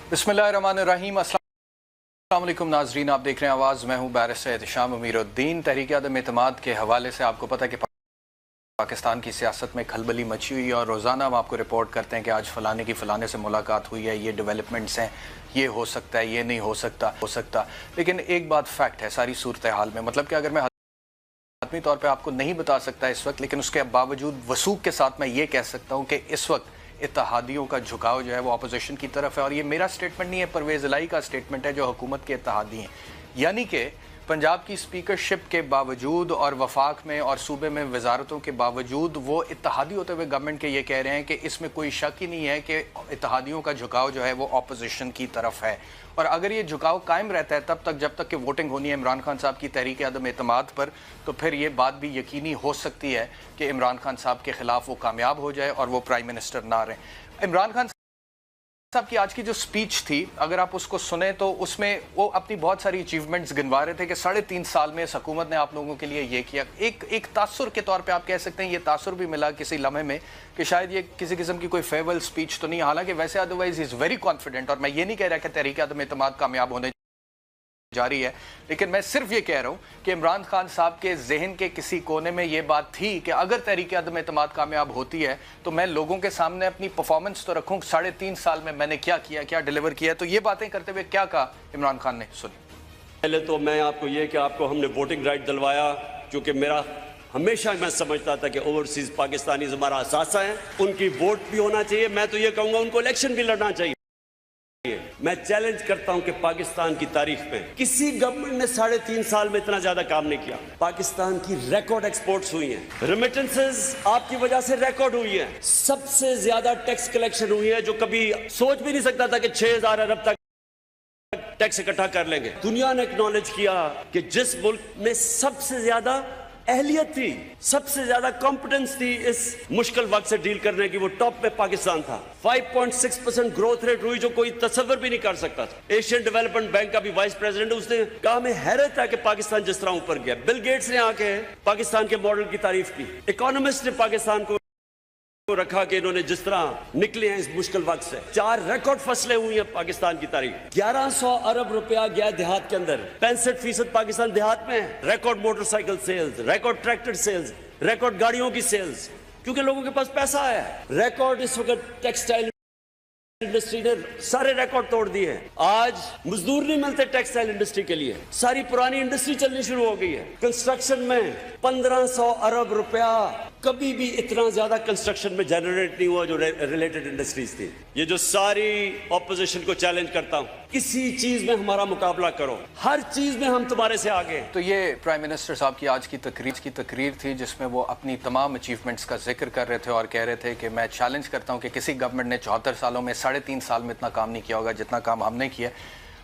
बिस्मिल्लाहिर्रहमानिर्रहीम। अस्सलाम वालेकुम नाजरीन, आप देख रहे हैं आवाज़। मैं हूँ बैरिस्टर एहतिशाम अमीरुद्दीन। तहरीक अदम एतमाद के हवाले से आपको पता है कि पाकिस्तान की सियासत में खलबली मची हुई है और रोज़ाना हम आपको रिपोर्ट करते हैं कि आज फ़लाने की फ़लाने से मुलाकात हुई है, ये डेवलपमेंट्स हैं, ये हो सकता है, ये नहीं हो सकता। लेकिन एक बात फैक्ट है सारी सूरत हाल में, मतलब कि अगर मैं आदमी तौर पे आपको नहीं बता सकता इस वक्त, लेकिन उसके बावजूद वसूख के साथ मैं ये कह सकता हूँ कि इस वक्त इत्तेहादियों का झुकाव जो है वो अपोजिशन की तरफ है। और ये मेरा स्टेटमेंट नहीं है, परवेज़ इलाही का स्टेटमेंट है जो हुकूमत के इत्तेहादी हैं। यानी कि पंजाब की स्पीकरशिप के बावजूद और वफाक में और सूबे में वजारतों के बावजूद वो इत्तेहादी होते हुए गवर्नमेंट के ये कह रहे हैं कि इसमें कोई शक ही नहीं है कि इत्तेहादियों का झुकाव जो है वो अपोजिशन की तरफ है। और अगर ये झुकाव कायम रहता है तब तक जब तक कि वोटिंग होनी है इमरान खान साहब की तहरीक अदम एतमाद पर, तो फिर ये बात भी यकीनी हो सकती है कि इमरान खान साहब के खिलाफ वो कामयाब हो जाए और वो प्राइम मिनिस्टर ना रहें। इमरान खान साहब की आज की जो स्पीच थी, अगर आप उसको सुने तो उसमें वो अपनी बहुत सारी अचीवमेंट्स गिनवा रहे थे कि 3.5 साल में इस हुकूमत ने आप लोगों के लिए ये किया। एक तासुर के तौर पे आप कह सकते हैं, ये तासुर भी मिला किसी लम्हे में कि शायद ये किसी किस्म की कोई फेयरवेल स्पीच तो नहीं, हालांकि वैसे अदरवाइज इज़ वेरी कॉन्फिडेंट। और मैं ये नहीं कह रहा कि तहरीक अदम एतमाद कामयाब होने जारी है, लेकिन मैं सिर्फ ये कह रहा हूँ कि इमरान खान साहब के जहन के किसी कोने में ये बात थी कि अगर तहरीक अदम एतमाद कामयाब होती है तो मैं लोगों के सामने अपनी परफॉर्मेंस तो रखूँ, 3.5 साल में मैंने क्या किया, क्या डिलीवर किया। तो ये बातें करते हुए क्या कहा इमरान खान ने, सुनिए। पहले तो मैं आपको ये कि आपको हमने वोटिंग राइट दिलवाया, क्योंकि मेरा हमेशा मैं समझता था कि ओवरसीज़ पाकिस्तानी हमारा असासा है, उनकी वोट भी होना चाहिए। मैं तो ये कहूँगा उनको इलेक्शन भी लड़ना चाहिए। मैं चैलेंज करता हूं कि पाकिस्तान की तारीख में किसी गवर्नमेंट ने 3.5 साल में इतना ज्यादा काम नहीं किया। पाकिस्तान की रिकॉर्ड एक्सपोर्ट्स हुई हैं, रेमिटेंसेस आपकी वजह से रिकॉर्ड हुई हैं, सबसे ज्यादा टैक्स कलेक्शन हुई है जो कभी सोच भी नहीं सकता था कि 6,000 अरब तक टैक्स इकट्ठा कर लेंगे। दुनिया ने एक्नॉलेज किया कि जिस मुल्क में सबसे ज्यादा अहलियत थी, सबसे ज्यादा कॉम्पिटेंस थी इस मुश्किल वक्त से डील करने की, वो टॉप पे पाकिस्तान था। 5.6% ग्रोथ रेट हुई जो कोई तस्वर भी नहीं कर सकता था। एशियन डेवलपमेंट बैंक का भी वाइस प्रेसिडेंट, उसने कहा हमें हैरत है कि पाकिस्तान जिस तरह ऊपर गया। बिल गेट्स ने आके पाकिस्तान के मॉडल की तारीफ की। इकोनॉमिस्ट ने पाकिस्तान को रखा कि इन्होंने जिस तरह निकले हैं इस मुश्किल वक्त से। 4 रिकॉर्ड फसलें हुई हैं पाकिस्तान की तारीख। 1100 अरब रुपया गया देहात के अंदर, 65% पाकिस्तान देहात में है। Record motorcycle sales, record tractor sales, record गाड़ियों की सेल्स, क्योंकि लोगों के पास पैसा है। रिकॉर्ड इस वक्त टेक्सटाइल इंडस्ट्री ने सारे रिकॉर्ड तोड़ दिए हैं। आज मजदूर नहीं मिलते टेक्सटाइल इंडस्ट्री के लिए, सारी पुरानी इंडस्ट्री चलनी शुरू हो गई है। कंस्ट्रक्शन में 1500 अरब रुपया, कभी भी इतना ज्यादा कंस्ट्रक्शन में जनरेट नहीं हुआ जो रिलेटेड इंडस्ट्रीज थी। ये जो सारी ऑपोजिशन को चैलेंज करता हूं, किसी चीज में हमारा मुकाबला करो, हर चीज में हम तुम्हारे से आगे। तो ये प्राइम मिनिस्टर साहब की आज की तकरीर थी जिसमें वो अपनी तमाम अचीवमेंट्स का जिक्र कर रहे थे और कह रहे थे कि मैं चैलेंज करता हूं कि किसी गवर्नमेंट ने 74 सालों में 3.5 साल में इतना काम नहीं किया होगा जितना काम हमने किया।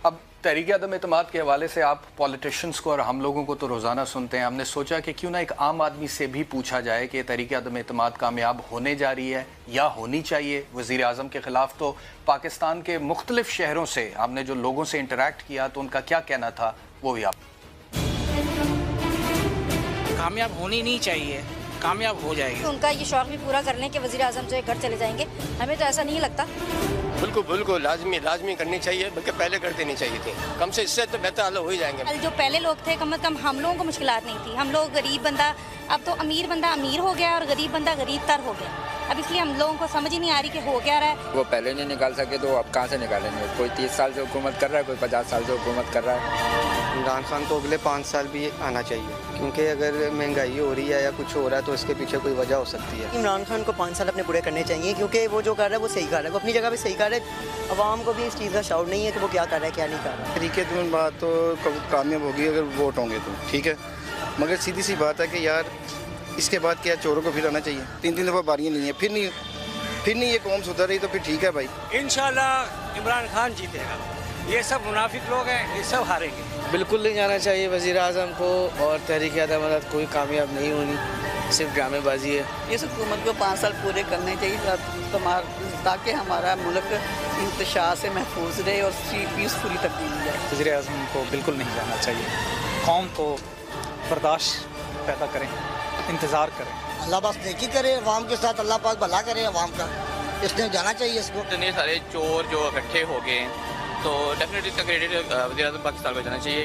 अब तहरीक अदम एतमाद के हवाले से आप पॉलिटिशियंस को और हम लोगों को तो रोज़ाना सुनते हैं, हमने सोचा कि क्यों ना एक आम आदमी से भी पूछा जाए कि तहरीक अदम एतमाद कामयाब होने जा रही है या होनी चाहिए वज़ीर आज़म के ख़िलाफ़। तो पाकिस्तान के मुख्तलिफ़ शहरों से हमने जो लोगों से इंटरेक्ट किया तो उनका क्या कहना था वो भी आप। कामयाब होनी नहीं चाहिए, कामयाब हो जाएगी। उनका ये शौक भी पूरा करने के वज़ीर आज़म जो है घर चले जाएंगे, हमें तो ऐसा नहीं लगता। बिल्कुल लाजमी करनी चाहिए, बल्कि पहले कर देनी चाहिए थी। कम से इससे तो बेहतर हाल हो ही जाएंगे। जो पहले लोग थे कम से कम हम लोगों को मुश्किलात नहीं थी। हम लोग गरीब बंदा, अब तो अमीर बंदा अमीर हो गया और गरीब बंदा गरीब तर हो गया। अब इसलिए हम लोगों को समझ ही नहीं आ रही कि हो क्या रहा है। वो पहले नहीं निकाल सके तो अब कहाँ से निकालेंगे। कोई 30 साल से हुकूमत कर रहा है, कोई 50 साल से हुकूमत कर रहा है। इमरान खान को अगले 5 साल भी आना चाहिए, क्योंकि अगर महंगाई हो रही है या कुछ हो रहा है तो इसके पीछे कोई वजह हो सकती है। इमरान खान को 5 साल अपने पूरे करने चाहिए, क्योंकि वो जो कर रहा है वो सही कर रहा है, वो अपनी जगह पे सही कर रहा है। अवाम को भी इस चीज़ का शौर नहीं है कि वो क्या कर रहा है क्या नहीं कर रहा। तरीके की बात तो कामयाब होगी अगर वोट होंगे तो ठीक है, मगर सीधी सी बात है कि यार इसके बाद क्या चोरों को फिर आना चाहिए। 3 दफ़ा बारियाँ नहीं है, फिर नहीं ये कौम सुधर रही तो फिर ठीक है भाई। इंशाल्लाह इमरान खान जीतेगा। ये सब मुनाफिक लोग हैं, ये सब हारेंगे। बिल्कुल नहीं जाना चाहिए वज़ीर आज़म को, और तहरीक अदम कोई कामयाब नहीं होनी, सिर्फ ड्रामेबाजी है। इस हुकूमत को 5 साल पूरे करने चाहिए ताकि हमारा मुल्क इंतशार से महफूज रहे और पीसफुली तब्दील हो जाए। वज़ीर आज़म को बिल्कुल नहीं जाना चाहिए। कौम को बर्दाश्त पैदा करें, इंतज़ार करें। अल्लाह बस नेकी करे अवाम के साथ, अल्लाह पाक भला करे अवाम का। اس نے جانا چاہیے اس کو. اتنے سارے چور جو اکٹھے ہو گئے ہیں تو ڈیفینیٹلی اس کا کریڈٹ وزیر اعظم پاکستان کو جانا چاہیے.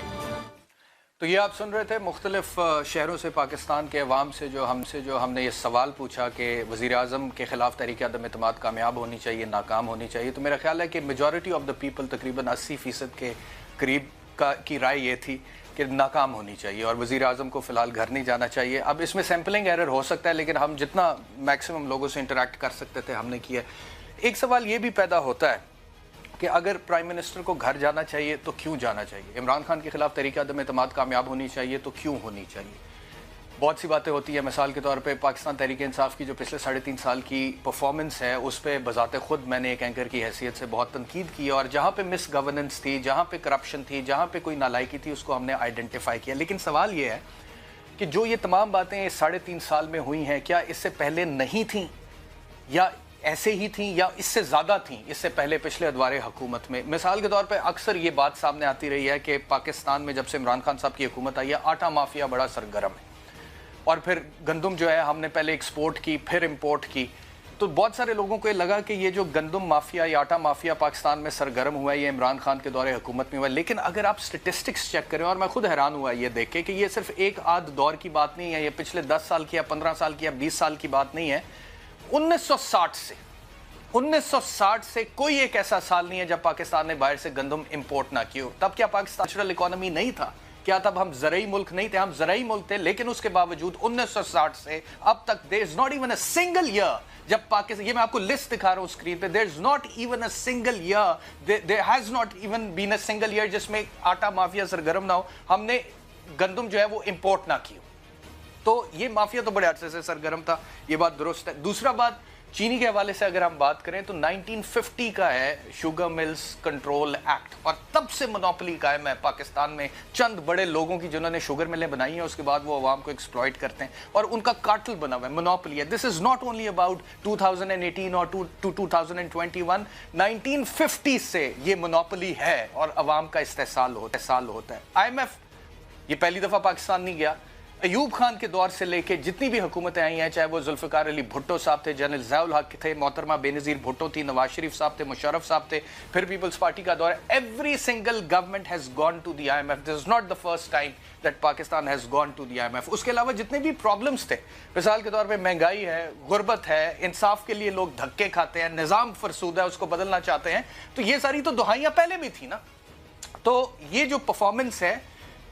تو یہ آپ سن رہے تھے مختلف شہروں سے پاکستان کے عوام سے جو ہم نے یہ سوال پوچھا کہ وزیر اعظم کے خلاف تحریک عدم اعتماد کامیاب ہونی چاہیے ناکام ہونی چاہیے. تو میرا خیال ہے کہ میجورٹی آف دا پیپل تقریباً 80% کے قریب کی رائے یہ تھی کہ ناکام ہونی چاہیے اور وزیر اعظم کو فی الحال گھر نہیں جانا چاہیے. اب اس میں سیمپلنگ ایرر ہو سکتا ہے لیکن ہم جتنا میکسیمم لوگوں سے انٹریکٹ کر سکتے تھے ہم نے کیا. ایک سوال یہ بھی پیدا ہوتا ہے کہ اگر پرائم منسٹر کو گھر جانا چاہیے تو کیوں جانا چاہیے؟ عمران خان کے خلاف تحریک عدم اعتماد کامیاب ہونی چاہیے تو کیوں ہونی چاہیے؟ بہت سی باتیں ہوتی ہیں. مثال کے طور پہ پاکستان تحریک انصاف کی جو پچھلے 3.5 سال کی پرفارمنس ہے اس پہ بذات خود میں نے ایک اینکر کی حیثیت سے بہت تنقید کی اور جہاں پہ مس گورننس تھی، جہاں پہ کرپشن تھی، جہاں پہ کوئی نالائکی تھی اس کو ہم نے آئیڈینٹیفائی کیا. لیکن سوال یہ ہے کہ جو یہ تمام باتیں 3.5 سال میں ہوئی ہیں کیا اس سے پہلے نہیں تھیں یا ایسے ہی تھیں یا اس سے زیادہ تھیں اس سے پہلے پچھلے ادوار حکومت میں؟ مثال کے طور پہ اکثر یہ بات سامنے آتی رہی ہے کہ پاکستان میں جب سے عمران خان صاحب کی حکومت آئی ہے آٹا مافیا بڑا سرگرم ہے اور پھر گندم جو ہے ہم نے پہلے ایکسپورٹ کی پھر امپورٹ کی. تو بہت سارے لوگوں کو یہ لگا کہ یہ جو گندم مافیا یا آٹا مافیا پاکستان میں سرگرم ہوا ہے یہ عمران خان کے دور حکومت میں ہوا ہے. لیکن اگر آپ سٹیٹسٹکس چیک کریں، اور میں خود حیران ہوا یہ دیکھ کے کہ یہ صرف ایک آدھ دور کی بات نہیں ہے، یہ پچھلے 10 سال کی یا 15 سال کی یا 20 سال کی بات نہیں ہے. 1960 سے کوئی ایک ایسا سال نہیں ہے جب پاکستان نے باہر سے گندم امپورٹ نہ کی ہو. تب کیا پاکستان نیچرل اکانومی نہیں تھا؟ کیا تب ہم زرعی ملک نہیں تھے؟ ہم زرعی ملک تھے. لیکن اس کے باوجود 1960 سے اب تک there is not even a single year جب پاکستان، یہ میں آپ کو لسٹ دکھا رہا ہوں اسکرین پہ، there is not even a single year, there has not even been a single year جس میں آٹا مافیا سرگرم نہ ہو، ہم نے گندم جو ہے وہ امپورٹ نہ کی ہو. تو یہ مافیا تو بڑے عرصے سے سرگرم تھا، یہ بات درست ہے. دوسرا بات چینی کے حوالے سے اگر ہم بات کریں تو 1950 کا ہے شوگر ملز کنٹرول ایکٹ اور تب سے منوپلی قائم ہے پاکستان میں چند بڑے لوگوں کی جنہوں نے شوگر ملیں بنائی ہیں، اس کے بعد وہ عوام کو ایکسپلائٹ کرتے ہیں اور ان کا کارٹل بنا ہوا ہے، منوپلی ہے. دس از ناٹ اونلی اباؤٹ 2018 اور 2021. 1950 سے یہ منوپلی ہے اور عوام کا استحصال ہوتا ہے. IMF یہ پہلی دفعہ پاکستان نہیں گیا. ایوب خان کے دور سے لے کے جتنی بھی حکومتیں آئی ہیں، چاہے وہ ذوالفقار علی بھٹو صاحب تھے، جنرل ضیاء الحق تھے، محترمہ بے نظیر بھٹو تھی، نواز شریف صاحب تھے، مشرف صاحب تھے، پھر پیپلز پارٹی کا دور ہے. Every single government has gone to the IMF. This is not the first time that Pakistan has gone to the IMF. اس کے علاوہ جتنے بھی پرابلمس تھے، مثال کے طور پہ مہنگائی ہے، غربت ہے، انصاف کے لیے لوگ دھکے کھاتے ہیں، نظام فرسود ہے، اس کو بدلنا چاہتے ہیں، تو یہ ساری تو دہائیاں پہلے بھی تھی نا. تو یہ جو پرفارمنس ہے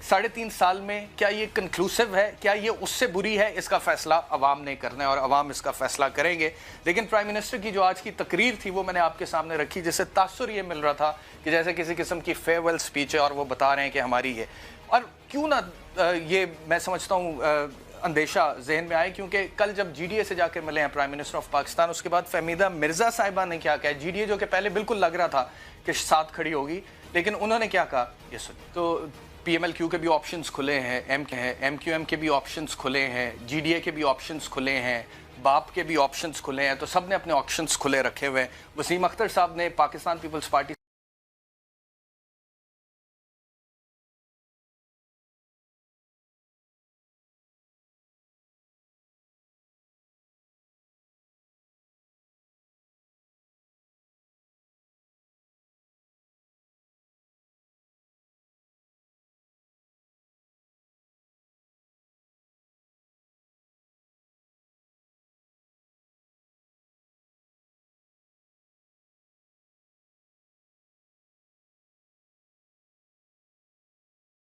3.5 سال میں، کیا یہ کنکلوسیو ہے؟ کیا یہ اس سے بری ہے؟ اس کا فیصلہ عوام نے کرنا ہے اور عوام اس کا فیصلہ کریں گے. لیکن پرائم منسٹر کی جو آج کی تقریر تھی وہ میں نے آپ کے سامنے رکھی، جس سے تاثر یہ مل رہا تھا کہ جیسے کسی قسم کی فیئرویل اسپیچ ہے اور وہ بتا رہے ہیں کہ ہماری یہ، اور کیوں نہ یہ میں سمجھتا ہوں اندیشہ ذہن میں آئے، کیونکہ کل جب GDA سے جا کے ملے ہیں پرائم منسٹر آف پاکستان، اس کے بعد فہمیدہ مرزا صاحبہ نے کیا کہا. GDA جو کہ پہلے بالکل لگ رہا تھا کہ ساتھ کھڑی ہوگی، لیکن انہوں نے کیا کہا یہ سن. تو PMLQ کے بھی آپشنز کھلے ہیں، MQM کے بھی آپشنز کھلے ہیں، GDA کے بھی آپشنز کھلے ہیں، باپ کے بھی آپشنز کھلے ہیں. تو سب نے اپنے آپشنز کھلے رکھے ہوئے. وسیم اختر صاحب نے پاکستان پیپلز پارٹی